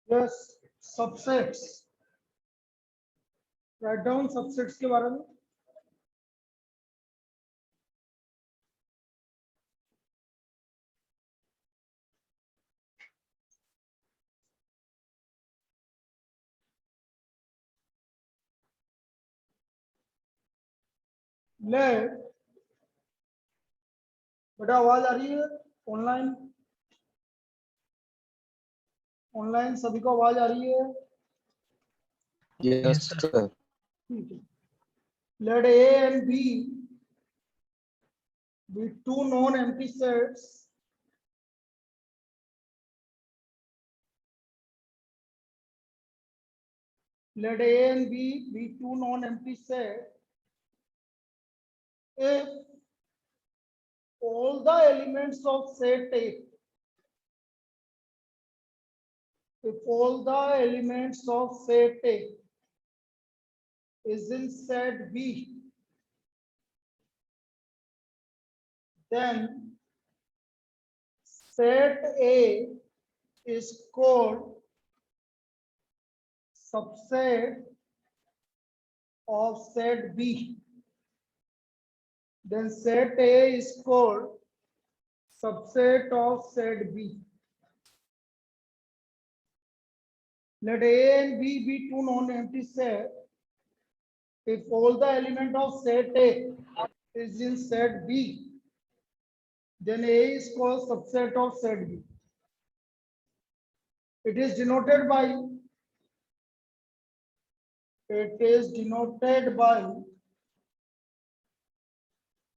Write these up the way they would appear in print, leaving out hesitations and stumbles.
Yes, subsets. Write down subsets के बारे में। ले बेटा, आवाज आ रही है? ऑनलाइन ऑनलाइन सभी को आवाज आ रही है? Yes, sir. ठीक है। Let A and B be two non-empty sets let A and B be two non-empty sets if all the elements of set A is in set B, then set A is called subset of set B. Then set A is called subset of set B. Let A and B be two non-empty sets if all the element of set A is in set B, then A is called subset of set B. It is denoted by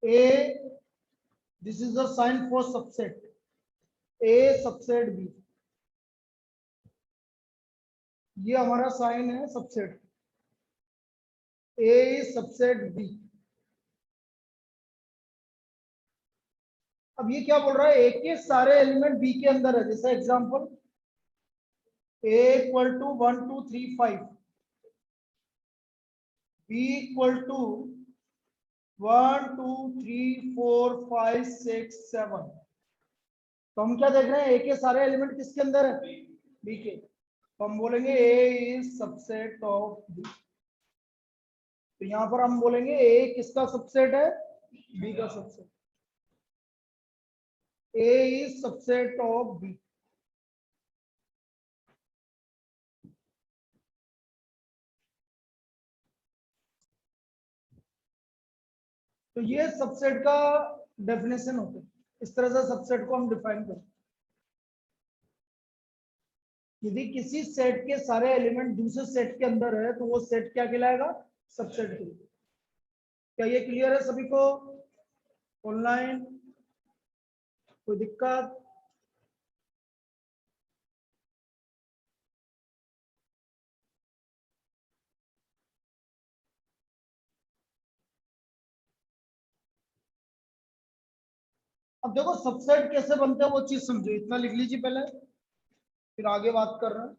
A. This is the sign for subset. A subset B. ये हमारा sign है subset. A is subset B. अब ये क्या बोल रहा है? A के सारे एलिमेंट B के अंदर है। जैसे example A equal to 1 2 3 5, B equal to 1 2 3 4 5 6 7। तो हम क्या देख रहे हैं? A के सारे एलिमेंट किसके अंदर है? B के। तो हम बोलेंगे A is subset of B। तो यहां पर हम बोलेंगे A किसका सबसेट है? B का subset. A is subset of B। तो ये सबसेट का डेफिनेशन होता है। इस तरह से सबसेट को हम डिफाइन करते हैं। यदि किसी सेट के सारे एलिमेंट दूसरे सेट के अंदर है तो वो सेट क्या कहलाएगा? सबसेट कहलाएगा। क्या ये क्लियर है सभी को? ऑनलाइन कोई दिक्कत? अब देखो सबसेट कैसे बनते हैं वो चीज समझो। इतना लिख लीजिए पहले, फिर आगे बात कर रहे हैं।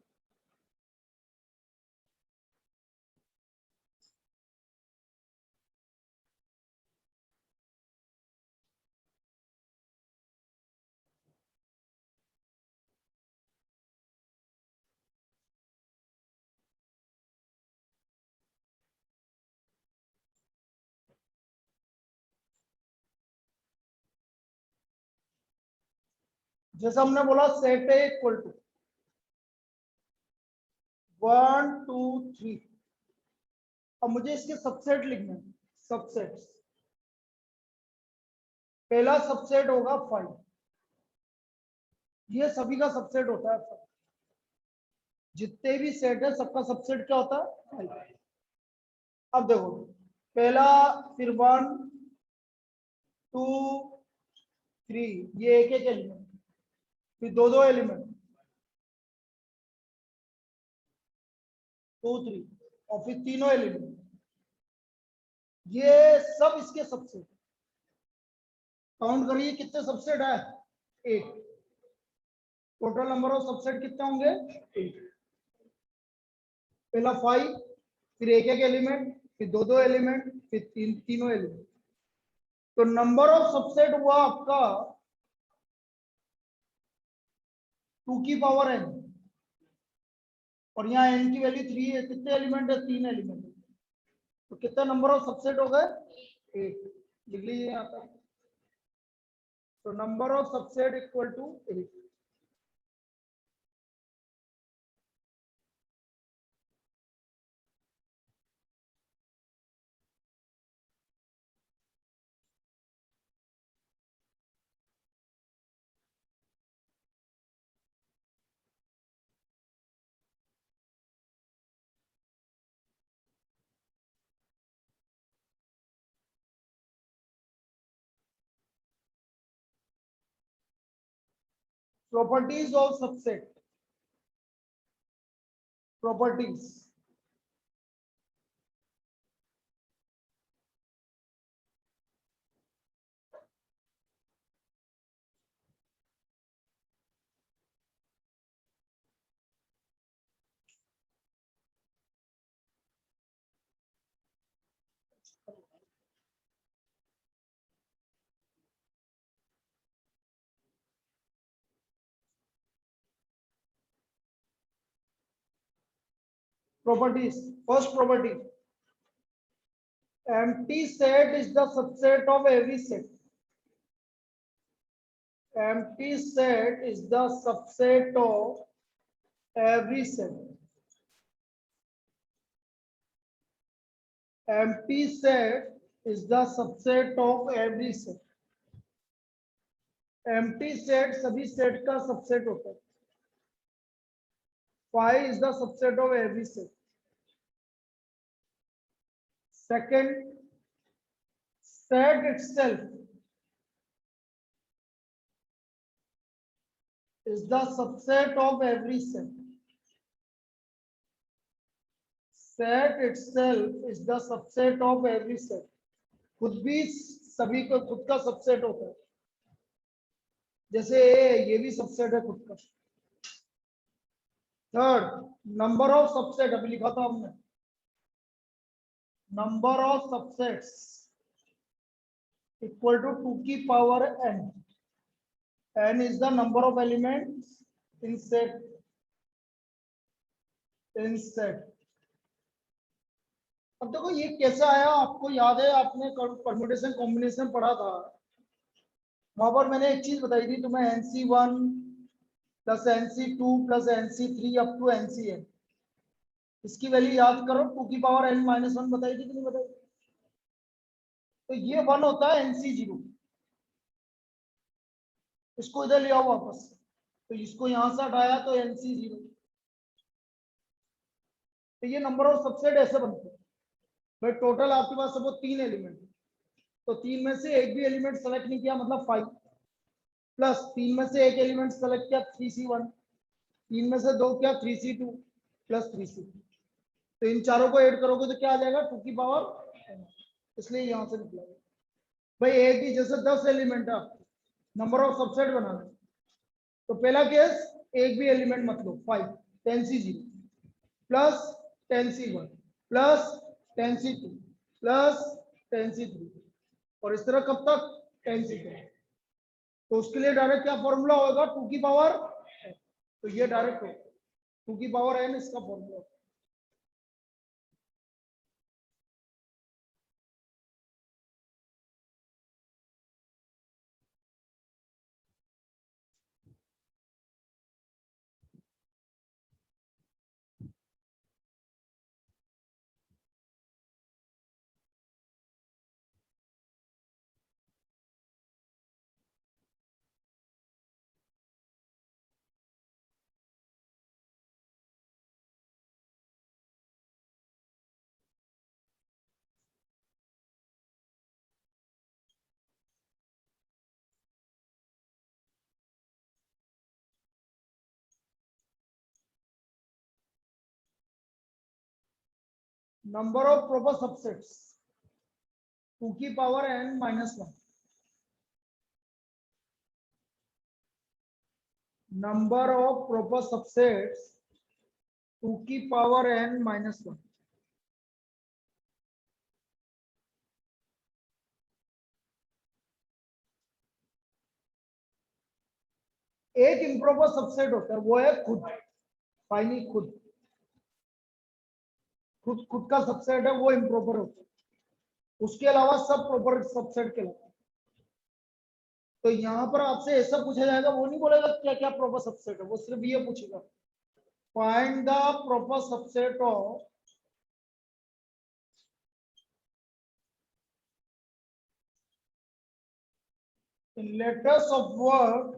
जैसा हमने बोला सेट ए इक्वल टू 1 2 3। अब मुझे इसके सबसेट लिखना है। सबसेट्स, पहला सबसेट होगा 5। ये सभी का सबसेट होता है। जितने भी सेट है सबका सबसेट क्या होता है? 5। अब देखो पहला, फिर 1 2 3, ये एक एक एलिमेंट, फिर दो दो एलिमेंट 2 3, और फिर तीनों एलिमेंट। ये सब इसके सबसेट। काउंट करिए कितने सबसेट है? 8। टोटल नंबर ऑफ सबसेट कितने होंगे? 8। पहला 5, फिर एक एक एलिमेंट, फिर दो दो एलिमेंट, फिर तीनों एलिमेंट। तो नंबर ऑफ सबसेट हुआ आपका 2 की पावर n। और यहाँ n की वैल्यू 3 है, कितने एलिमेंट है? 3 एलिमेंट है, तो कितना नंबर ऑफ सबसेट हो गए? 8। लिख लीजिए यहाँ पर, तो number of subset equal to 8। Properties of subset, properties. Properties. First property, empty set is the subset of every set. Empty set is the subset of every set. Empty set is the subset of every set. Empty set सभी set का subset होता है. Phi is the subset of every set. Second, set itself is the subset of every set. Set itself is the subset of every set. खुद भी सभी को खुद का सबसेट होता है. जैसे ये भी सबसेट है खुद का. थर्ड, नंबर ऑफ सबसेट अभी लिखा था हमने. Number of subsets equal to 2 की power n. n is the number of elements in set. In set. अब देखो ये कैसे आया, आपको याद है आपने परम्यूटेशन कॉम्बिनेशन पढ़ा था, वहां पर मैंने एक चीज बताई थी तुम्हें, NC1 plus NC2 plus NC3 up to NCn. इसकी वैल्यू याद करो, 2 की पावर n माइनस 1 बताई थी कि नहीं बताई? तो ये 1 होता है NC0. इसको इधर ले आओ वापस, तो इसको यहां से हटाया तो NC0. तो ये नंबर ऑफ सबसेट ऐसे बनते हैं भाई. टोटल आपके पास सपोज 3 एलिमेंट, तो 3 में से एक भी एलिमेंट सेलेक्ट नहीं किया मतलब 5, प्लस 3 में से एक एलिमेंट सेलेक्ट किया 3C1, 3 में से 2 किया 3C2 प्लस 3C2. तो इन चारों को ऐड करोगे तो क्या आ जाएगा? 2 की पावर n. इसलिए यहां से निकला भाई. एक ही जैसे 10 एलिमेंट है, नंबर ऑफ सबसेट बनाना, तो पहला केस एक भी एलिमेंट मत लो. 5 10C0 plus 10C1 plus 10C2 plus 10C3, और इस तरह कब तक? 10C2. तो उसके लिए डायरेक्ट क्या फॉर्मूला होगा? 2 की पावर, तो ये डायरेक्ट हो 2 की पावर n इसका formula. Number of proper subsets 2 की power n minus 1. Number of proper subsets 2 की पावर n माइनस 1. एक इम्प्रॉपर सबसेट होता है, वो है खुद. फाइनली खुद. खुद का सबसेट है वो इम्प्रॉपर होता है, उसके अलावा सब प्रॉपर सबसेट कहलाता है। तो यहाँ पर आपसे ऐसा पूछा जाएगा, वो नहीं बोलेगा क्या क्या प्रॉपर सबसेट है, वो सिर्फ ये पूछेगा find the proper subset of letters of word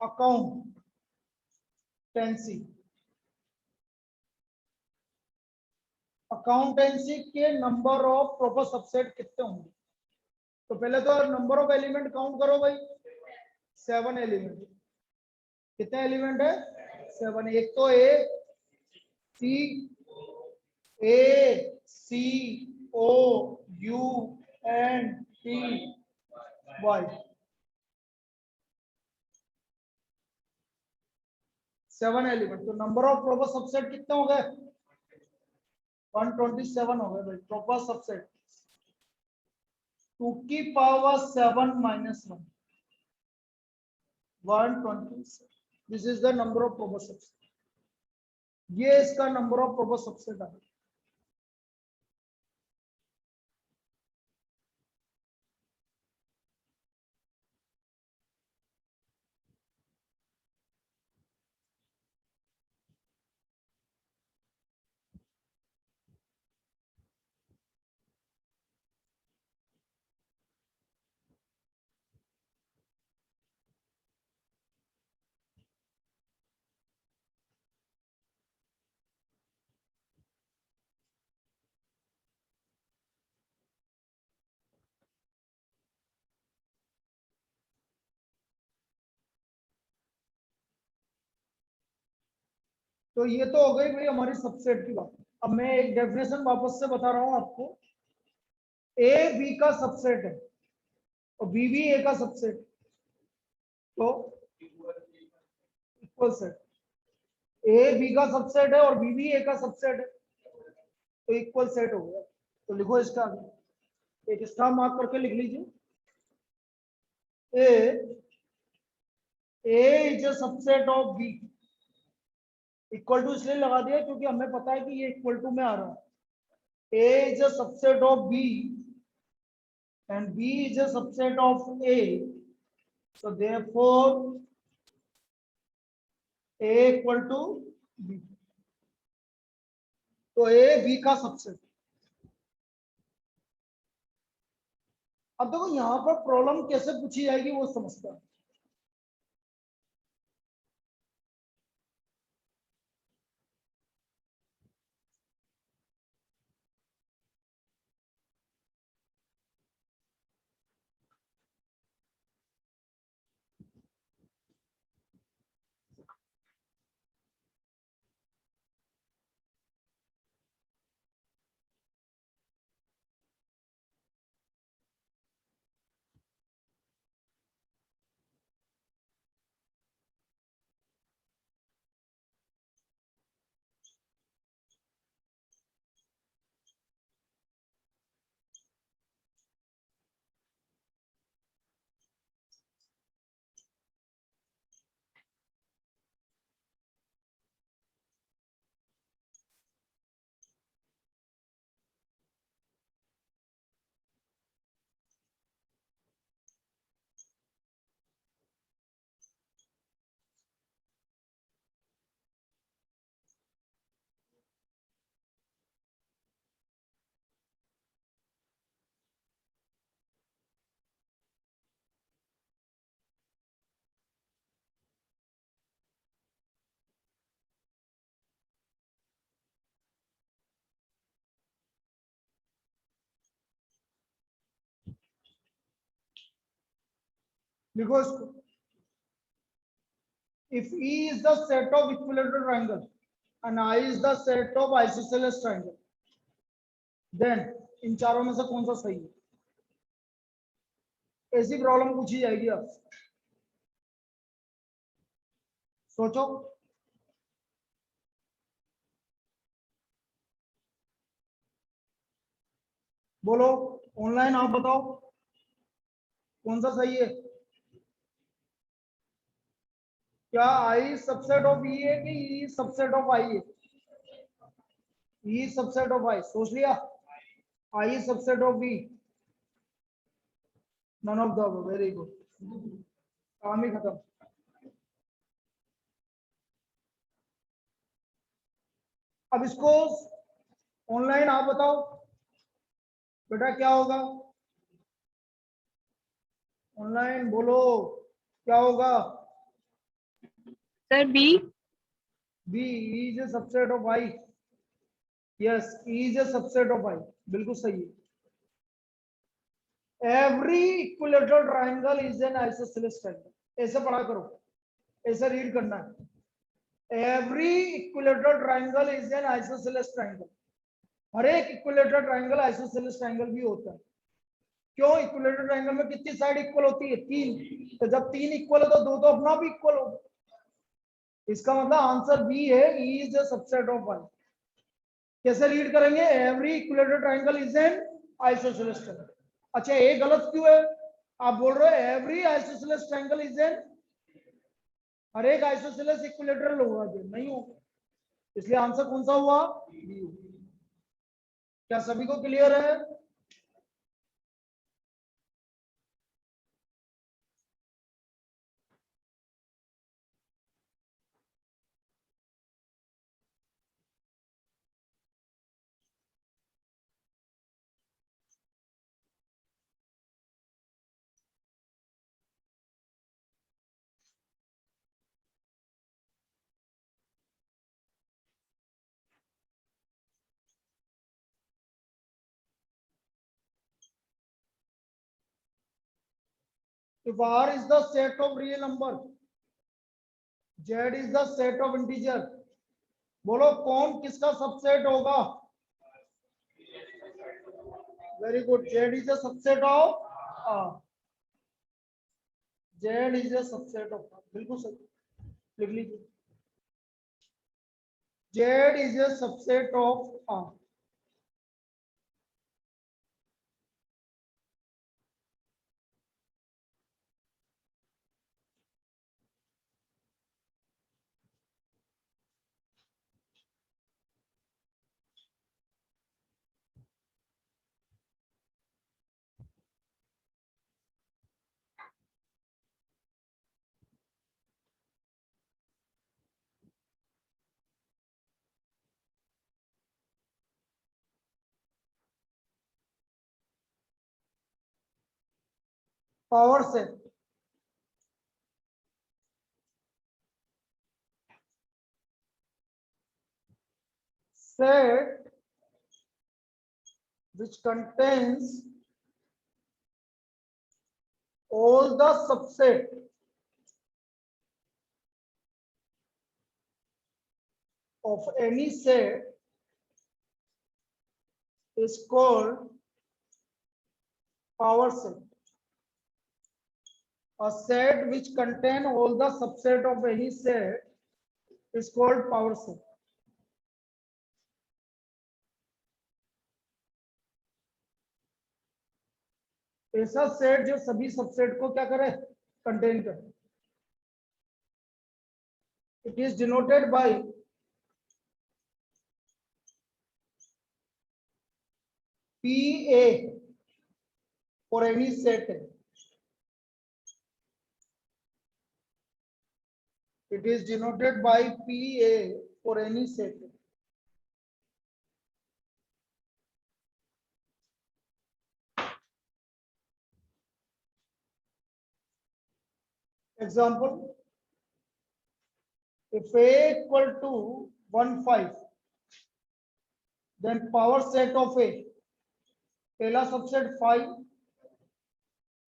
accountancy। Accountancy के नंबर ऑफ प्रॉपर सबसेट कितने होंगे? तो पहले तो नंबर ऑफ एलिमेंट काउंट करो भाई, 7 एलिमेंट। कितने एलिमेंट है? 7। एक तो C O U N T Y, 7 element. तो नंबर ऑफ प्रॉपर सबसेट कितने हो गए? 127 हो गए भाई प्रॉपर सबसेट। 2 की power 7 minus 1, 127। This is the number of proper subset. ये इसका नंबर ऑफ प्रॉपर सबसेट है। तो ये तो हो गई भाई हमारी सबसेट की बात। अब मैं एक डेफिनेशन वापस से बता रहा हूं आपको। ए बी का सबसेट है और बी भी ए का सबसेट, तो इक्वल सेट। ए बी का सबसेट है और बी भी ए का सबसेट है, तो इक्वल सेट हो गया। तो लिखो इसका आगे एक स्टार मार्क करके लिख लीजिए। A is a subset of B. Equal to इसलिए लगा दिया क्योंकि हमें पता है कि ये इक्वल टू में आ रहा है। A is a subset of B and B is a subset of A, so therefore A equal to B। तो A B का सबसेट। अब देखो यहाँ पर प्रॉब्लम कैसे पूछी जाएगी वो समझता है। लिखो इसको। If E is the set of equilateral triangle and I is the set of isosceles triangle, then इन चारों में से कौन सा सही है? ऐसी प्रॉब्लम पूछी जाएगी आपसे, सोचो। बोलो ऑनलाइन, आप बताओ कौन सा सही है? क्या आई सबसेट ऑफ ई है कि ई सबसेट ऑफ आई है? ई सबसेट ऑफ आई, सोच लिया। I subset of B, none of the, very good, काम ही खत्म। अब इसको ऑनलाइन आप बताओ बेटा क्या होगा, ऑनलाइन बोलो क्या होगा? Sir B. B is a subset of I. Yes, is a subset of I, बिल्कुल सही है। Every equilateral triangle is an isosceles triangle, ऐसे पढ़ा करो, ऐसे रीड करना है। Every equilateral triangle is an isosceles triangle, हर एक इक्विलेटरल ट्राइंगल आइसोसेलेस ट्राइंगल भी होता है। क्यों? इक्विलेटरल ट्राइंगल में कितनी साइड इक्वल होती है? 3। तो जब 3 इक्वल है तो 2 तो अपना भी इक्वल होगा। इसका मतलब आंसर बी है, E is a subset of I. कैसे रीड करेंगे? Every equilateral triangle is an isosceles triangle. अच्छा, ये गलत क्यों है? आप बोल रहे हो every isosceles triangle is an, हर एक आइसोसेलेस इक्विलेटरल होगा, जो नहीं होगा, इसलिए आंसर कौन सा हुआ? बी। क्या सभी को क्लियर है? If R is the set of real number, Z is the set of integer, बोलो कौन किसका सबसेट होगा? Very good, Z is a subset of R. Z is a subset of R, बिल्कुल सही, लिख लीजिए। Z is a subset of R. Power set, set which contains all the subset of any set is called power set. A set which contain all the subset of any set is called power set. ऐसा set जो सभी subset को क्या करे? Contain करे। It is denoted by PA for any set. It is denoted by PA for any set. Example, if A equal to 1, 5, then power set of A, पहला subset 5,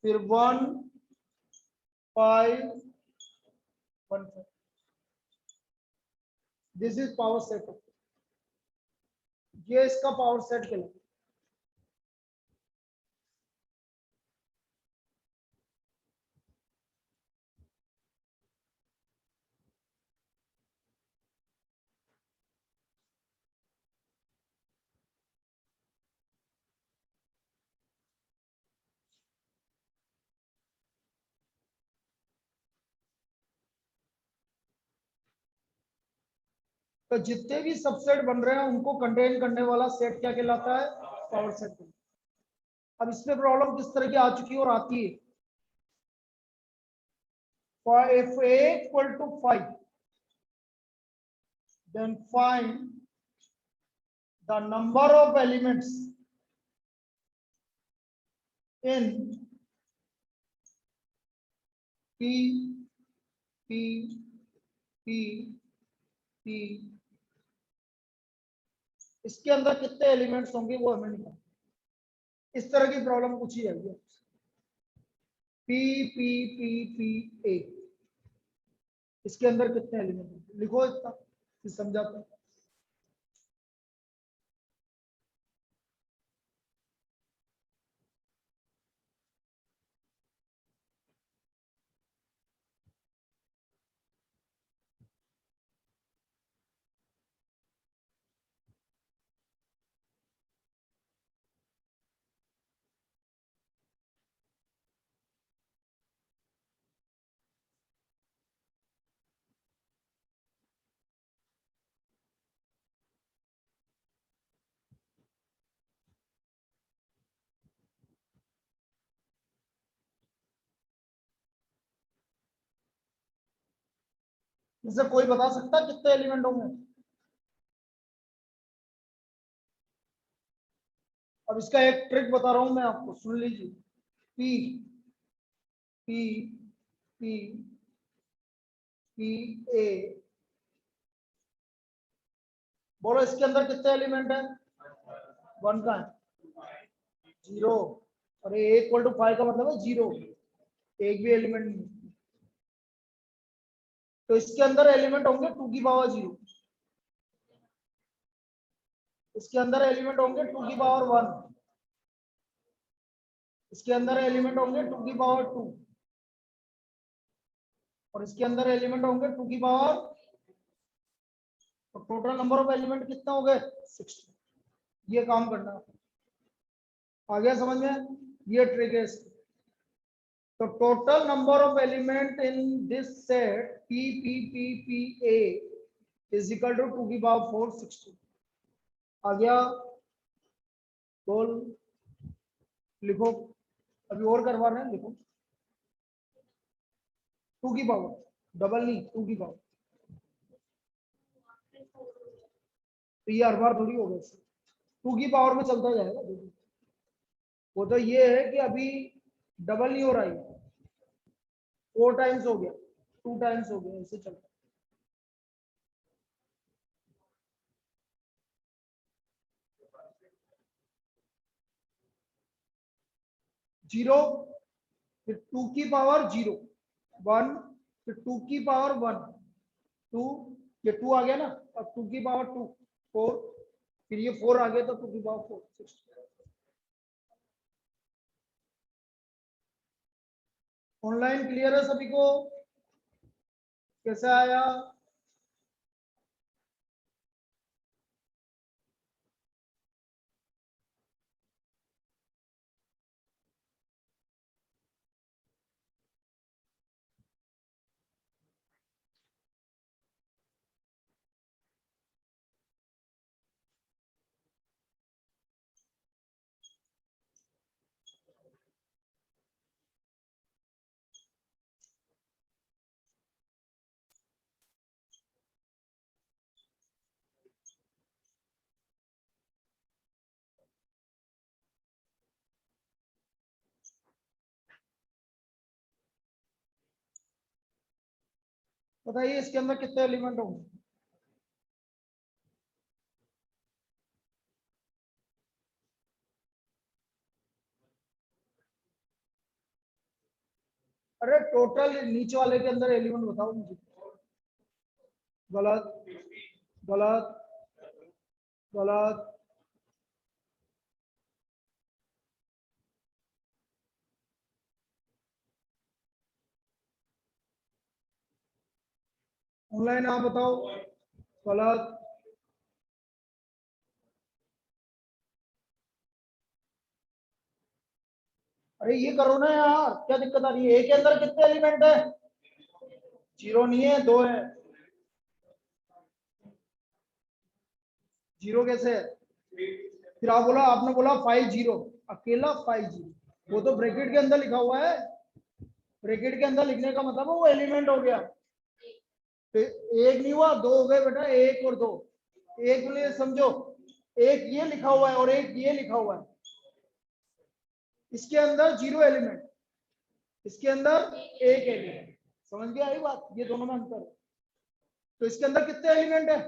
फिर 1, 5, 1, 5. This is power set of, ये इसका power set कहलाता है। तो जितने भी subset बन रहे हैं उनको कंटेन करने वाला सेट क्या कहलाता है? Power set. अब इसमें प्रॉब्लम किस तरह की आ चुकी है और आती है? if a equal to 5, then find the number of elements in P, P, P, P, इसके अंदर कितने एलिमेंट्स होंगे वो हमें निकालना। इस तरह की प्रॉब्लम पूछी जाएगी। P P P P A, इसके अंदर कितने एलिमेंट होंगे लिखो, इतना फिर समझाते हैं। इससे कोई बता सकता कितने एलिमेंट होंगे? अब इसका एक ट्रिक बता रहा हूं मैं आपको, सुन लीजिए। P P P P A, बोलो इसके अंदर कितने एलिमेंट है? 1 का है, 0। अरे ए इक्वल टू 5 का मतलब है 0, एक भी एलिमेंट नहीं। तो इसके अंदर एलिमेंट होंगे 2 की पावर 0, इसके अंदर एलिमेंट होंगे 2 की पावर 1, इसके अंदर एलिमेंट होंगे 2 की पावर 2, और इसके अंदर एलिमेंट होंगे 2 की पावर। तो टोटल नंबर ऑफ एलिमेंट कितना हो गए? 60। ये काम करना आ गया समझ में? ये ट्रिक है इसकी। तो total number of element in this set P P P P A is equal to 2 की पावर 4 60। आ गया? बोल, लिखो, अभी और करवा रहे हैं, लिखो। 2 की पावर, डबल नहीं, 2 की पावर। तो ये हर बार थोड़ी होगा, 2 की पावर में चलता जाएगा। वो तो ये है कि अभी डबल नहीं हो रहा है, 4 टाइम्स हो गया, 2 टाइम्स हो गया, ऐसे चलता। 0, फिर 2 की पावर 0, 1, फिर 2 की पावर 1, 2, ये 2 आ गया ना, अब 2 की पावर 2 4, फिर ये 4 आ गया तो 2 की पावर 4 6। ऑनलाइन क्लियर है सभी को? कैसा आया? बताइए इसके अंदर कितने एलिमेंट होंगे? अरे टोटल नीचे वाले के अंदर एलिमेंट बताओ मुझे। गलत, गलत, गलत। ऑनलाइन आप बताओ। गलत। अरे ये करो ना यार, क्या दिक्कत आ रही है? ए के अंदर कितने एलिमेंट है? 0 नहीं है, 2 है। जीरो कैसे है? फिर आपने बोला 5 0, अकेला 5 0, वो तो ब्रैकेट के अंदर लिखा हुआ है। ब्रैकेट के अंदर लिखने का मतलब है वो एलिमेंट हो गया। तो एक नहीं हुआ, दो हो गए बेटा, एक और दो। एक लिए समझो, एक ये लिखा हुआ है और एक ये लिखा हुआ है। इसके अंदर 0 एलिमेंट, इसके अंदर 1 एलिमेंट। समझ गया ये बात? ये दोनों में अंतर है। तो इसके अंदर कितने एलिमेंट है?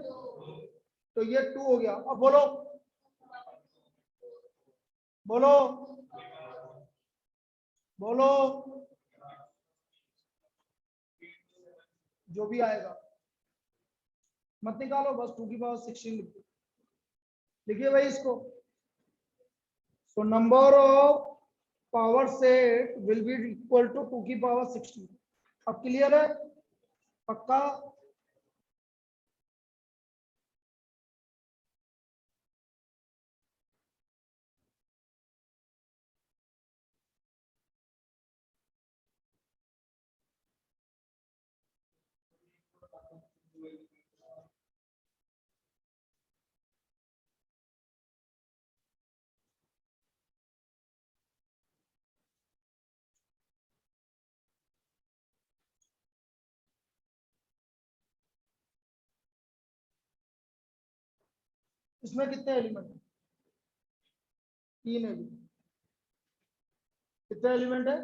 तो ये 2 हो गया। अब बोलो बोलो बोलो, जो भी आएगा मत निकालो, बस 2 की पावर 16 लिखो। लिखिए भाई इसको। So number of power set will be equal to 2 की पावर 16। अब क्लियर है? पक्का? इसमें कितने एलिमेंट है? 3 एलिमेंट। कितने एलिमेंट है?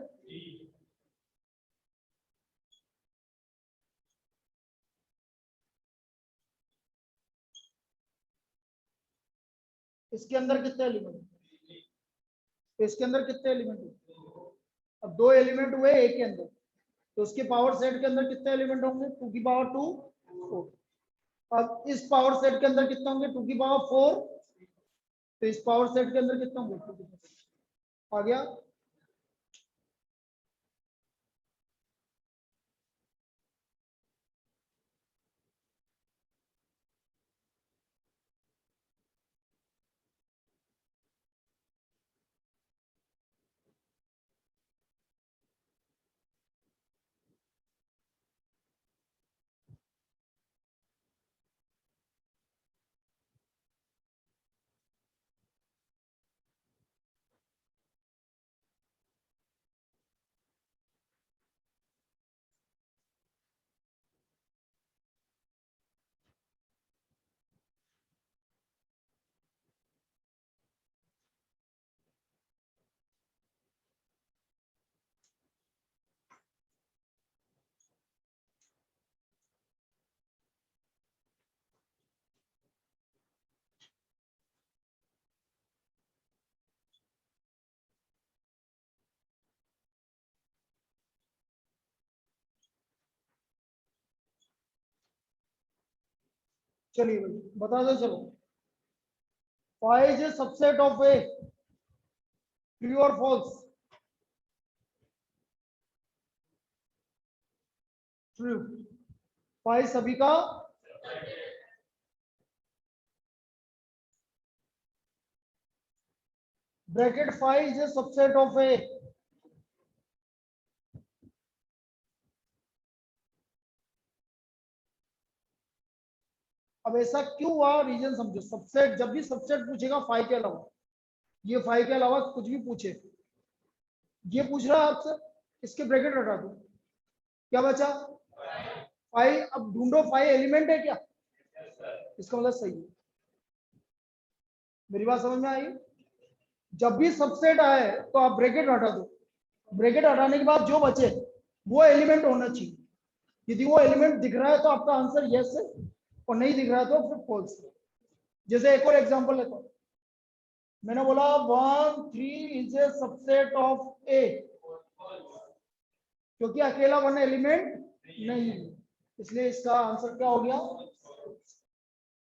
इसके अंदर कितने एलिमेंट है? तो इसके अंदर कितने एलिमेंट है? अब 2 एलिमेंट हुए एक के अंदर, तो उसके पावर सेट के अंदर कितने एलिमेंट होंगे? 2 की पावर 2 4। अब इस पावर सेट के अंदर कितने होंगे? 2 की पावर 4। तो इस पावर सेट के अंदर कितने होंगे? 2 की पावर। आ गया? चलिए भाई बता दो। चलो, five is a subset of A, true और फॉल्स? ट्रू। फाइव सभी का bracket, five is a subset of A. अब ऐसा क्यों हुआ, रीजन समझो। सबसेट, जब भी सबसेट पूछेगा फाइव के अलावा, ये फाइव के अलावा कुछ भी पूछे, ये पूछ रहा है आपसे, इसके ब्रैकेट हटा दो, क्या बचा? फाइव। अब ढूंढो फाइव एलिमेंट है क्या? इसका मतलब सही है। मेरी बात समझ में आई? जब भी सबसेट आए तो आप ब्रैकेट हटा दो। ब्रैकेट हटाने के बाद जो बचे वो एलिमेंट होना चाहिए। यदि वो एलिमेंट दिख रहा है तो आपका आंसर यस है, और नहीं दिख रहा है तो फिर फॉल्स है। जैसे एक और एग्जांपल लेता हूं। मैंने बोला 1 3 is a subset of A, क्योंकि अकेला वन एलिमेंट नहीं है, इसलिए इसका आंसर क्या हो गया?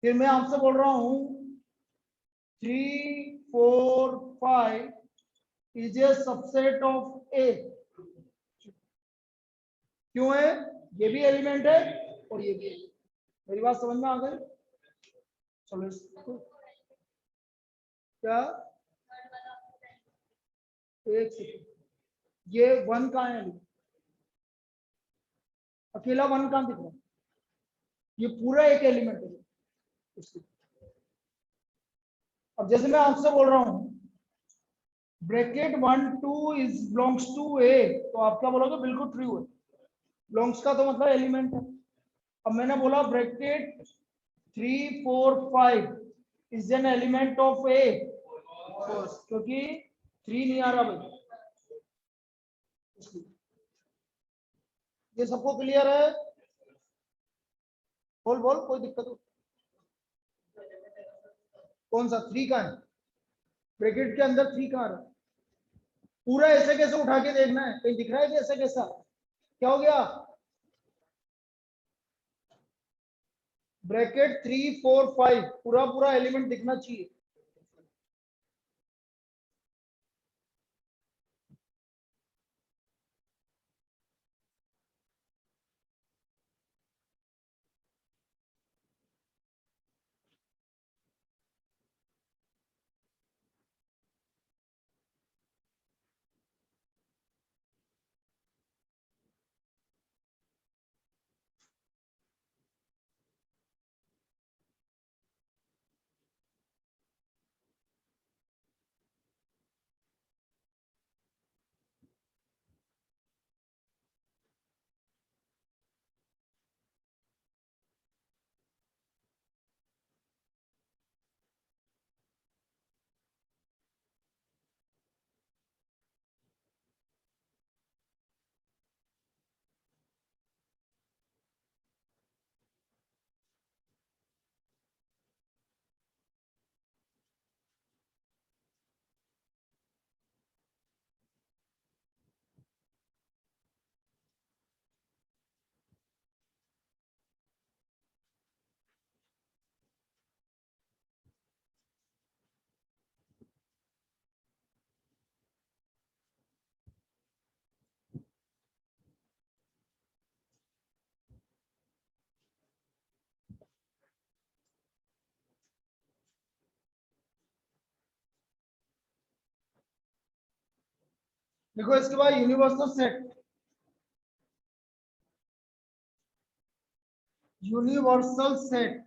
फिर मैं आपसे बोल रहा हूं 3 4 5 इज ए सबसेट ऑफ ए। क्यों है? ये भी एलिमेंट है और ये भी। मेरी बात समझ में आ गई? चलो इसको क्या, एक सेकंड, ये वन कहाँ है? अकेला वन कहाँ दिख रहा है? ये पूरा एक एलिमेंट है उसकी। अब जैसे मैं आपसे बोल रहा हूं ब्रैकेट 1 2 इज बिलोंग्स टू ए, तो आप क्या बोलोगे? बिल्कुल ट्रू है। बिलोंग्स का तो मतलब एलिमेंट है। अब मैंने बोला bracket 3 4 5 is an element of A, क्योंकि 3 नहीं आ रहा भाई। ये सबको क्लियर है? बोल बोल, कोई दिक्कत हो? कौन सा 3 का है? ब्रैकेट के अंदर 3 कहाँ रहा? पूरा ऐसे कैसे उठा के देखना है, कहीं दिख रहा है कि ऐसे कैसा? क्या हो गया? ब्रैकेट 3 4 5 पूरा पूरा एलिमेंट दिखना चाहिए। देखो इसके बाद universal set, universal set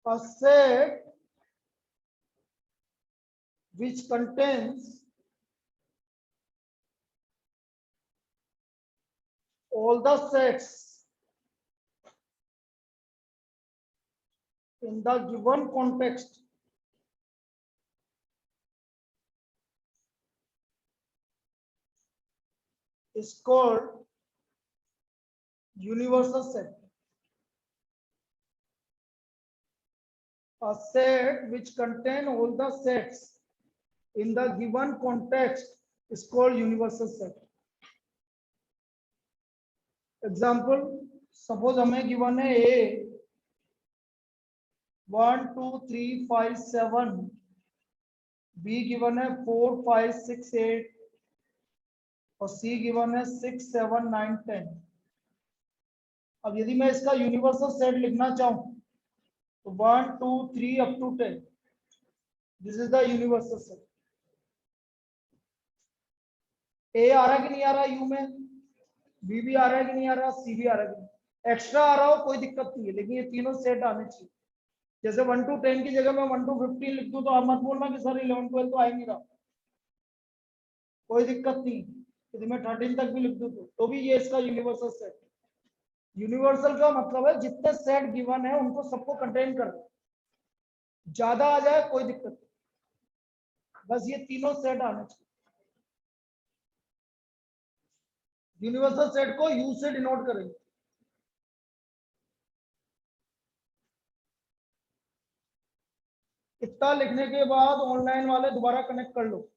a set which contains all the sets in the given context is called universal set. A set which contain all the sets in the given context is called universal set. Example, suppose हमें given है A 1 2 3 5 7, B given है 4 5 6 8 और C given है 6 7 9 10। अब यदि मैं इसका universal set लिखना चाहूं तो 1 2 3 up to 10, this is the universal set. A आ रहा है कि नहीं आ रहा यू में? बी भी आ रहा है कि नहीं आ रहा? सी भी आ रहा है कि नहीं? एक्स्ट्रा आ रहा हो कोई दिक्कत नहीं है, लेकिन ये तीनों सेट आने चाहिए। जैसे 1 टू 10 की जगह मैं 1 टू 15 लिख दूं तो आप मत बोलना कि सर 11 12 तो आ ही नहीं रहा। कोई दिक्कत नहीं, यदि मैं 13 तक भी लिख दूं तो भी ये इसका यूनिवर्सल सेट। यूनिवर्सल का मतलब है जितने सेट गिवन है उनको सबको कंटेन कर, ज्यादा आ जाए कोई दिक्कत नहीं, बस ये तीनों सेट आने चाहिए। यूनिवर्सल सेट को यू से डिनोट करेंगे। इतना लिखने के बाद ऑनलाइन वाले दोबारा कनेक्ट कर लो।